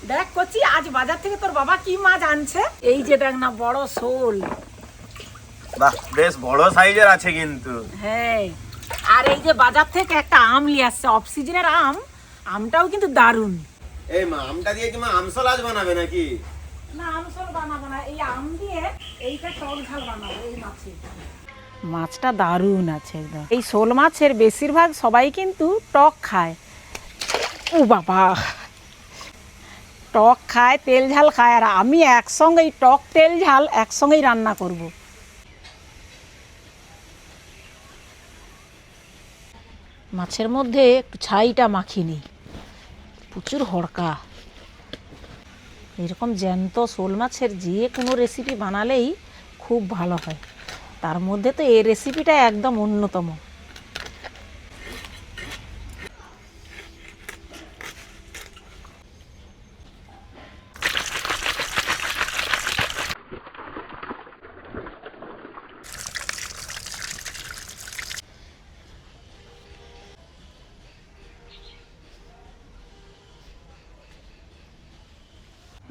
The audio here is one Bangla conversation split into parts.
দেখ কচি, আজ বাজার থেকে তোর বাবা কি মাছ আনছে। এই যে দেখ না, বড় শোল। বাহ, বেশ বড় সাইজের আছে কিন্তু। হ্যাঁ, আর এই যে বাজার থেকে একটা আম নিয়ে আসছে, অফ সিজনের আম। আমটাও কিন্তু দারুণ। এই মা, আমটা দিয়ে কি মা আমসল আজ বানাবে নাকি? না, আমসল বানাবো না, এই আম দিয়ে এইটা টক ঝাল বানাবো এই মাছের। মাছটা দারুণ আছে একদম। এই শোল মাছের বেশিরভাগ সবাই কিন্তু টক খায়। ও বাবা, টক খায়, তেল ঝাল খায়, আর আমি একসঙ্গে এই টক তেল ঝাল একসঙ্গেই রান্না করব। মাছের মধ্যে একটু ছাইটা মাখিয়ে নিই, প্রচুর হড়কা। এরকম জ্যান্ত শোল মাছের যে কোনো রেসিপি বানালেই খুব ভালো হয়, তার মধ্যে তো এই রেসিপিটা একদম অন্যতম।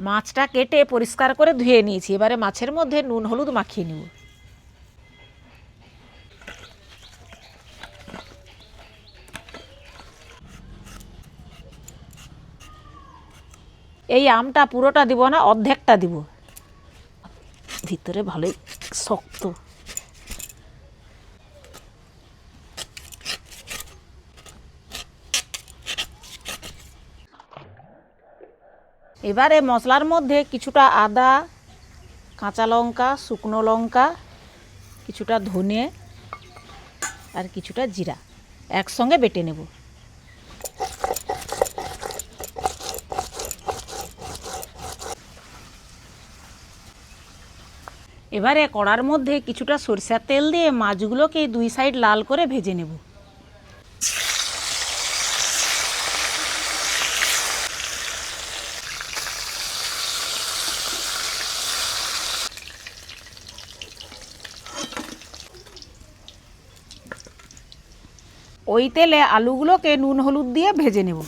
মাছটা কেটে পরিষ্কার করে ধুয়ে নিয়েছি, এবারে মাছের মধ্যে নুন হলুদ মাখিয়ে নেব। এই আমটা পুরোটা দিব না, অর্ধেকটা দিব, ভিতরে ভালোই শক্ত। এবারে মশলার মধ্যে কিছুটা আদা, কাঁচা লঙ্কা, শুকনো লঙ্কা, কিছুটা ধনে আর কিছুটা জিরা একসঙ্গে বেটে নেব। এবারে কড়ার মধ্যে কিছুটা সরিষার তেল দিয়ে মাছগুলোকে দুই সাইড লাল করে ভেজে নেব। ওই তেলে আলুগুলোকে নুন হলুদ দিয়ে ভেজে নেব।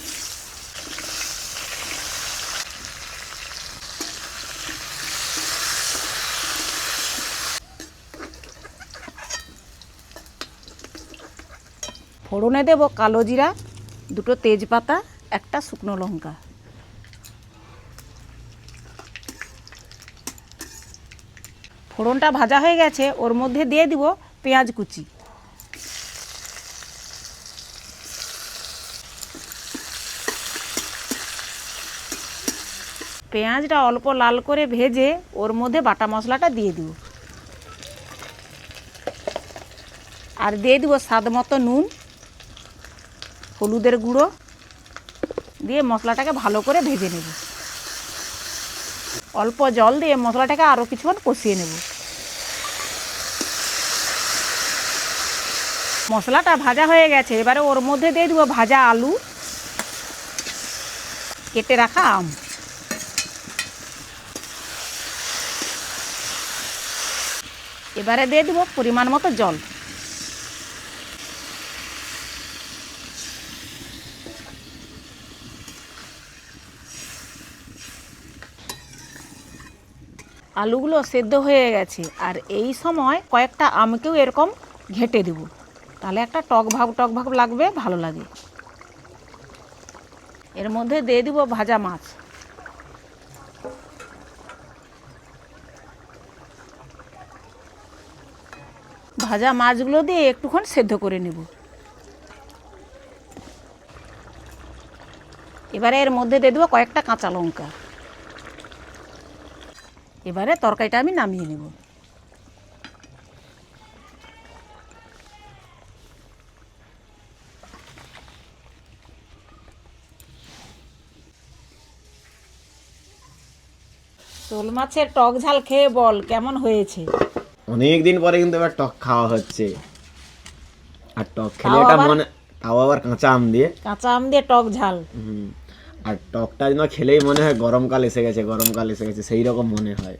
ফোড়নে দেব কালো জিরা, দুটো তেজপাতা, একটা শুকনো লঙ্কা। ফোড়নটা ভাজা হয়ে গেছে, ওর মধ্যে দিয়ে দিব পেঁয়াজ কুচি। পেঁয়াজটা অল্প লাল করে ভেজে ওর মধ্যে বাটা মশলাটা দিয়ে দিব, আর দিয়ে দিব স্বাদ মতো নুন, হলুদের গুঁড়ো দিয়ে মশলাটাকে ভালো করে ভেজে নেব। অল্প জল দিয়ে মশলাটাকে আরও কিছুক্ষণ কষিয়ে নেব। মশলাটা ভাজা হয়ে গেছে, এবারে ওর মধ্যে দিয়ে দেবো ভাজা আলু, কেটে রাখা আম। এবারে দিয়ে দেবো পরিমাণ মতো জল। আলুগুলো সেদ্ধ হয়ে গেছে, আর এই সময় কয়েকটা আমকেও এরকম ঘেঁটে দেব, তাহলে একটা টক ভাব লাগবে, ভালো লাগে। এর মধ্যে দিয়ে দিব ভাজা মাছ। ভাজা মাছগুলো দিয়ে একটুক্ষণ সেদ্ধ করে নেব। এবারে এর মধ্যে দিয়ে দেবো কয়েকটা কাঁচা লঙ্কা। এবারে তরকারিটা আমি নামিয়ে নেব। শোল মাছের টক ঝাল খেয়ে বল কেমন হয়েছে। অনেক দিন পরে কিন্তু এবার টক খাওয়া হচ্ছে, আর টক খেলে এটা মনে, তাও আবার কাঁচা আম দিয়ে। কাঁচা আম দিয়ে টক ঝাল। আর টকটা যেন খেলেই মনে হয় গরমকাল এসে গেছে, গরমকাল এসে গেছে, সেই রকম মনে হয়।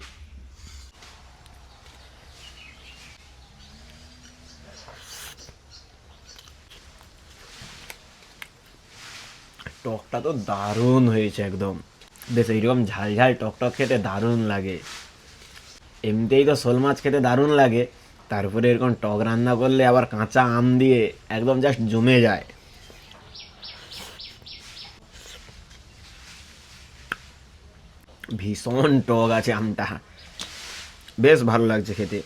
টকটা তো দারুণ হয়েছে একদম। বেশ এইরকম ঝাল ঝাল টক টক খেতে দারুণ লাগে। এমনিতেই তো শোল মাছ খেতে দারুণ লাগে, তারপরে এরকম টক রান্না করলে আবার কাঁচা আম দিয়ে একদম জাস্ট জমে যায়। ভীষণ টক আছে আমটা, বেশ ভালো লাগছে খেতে।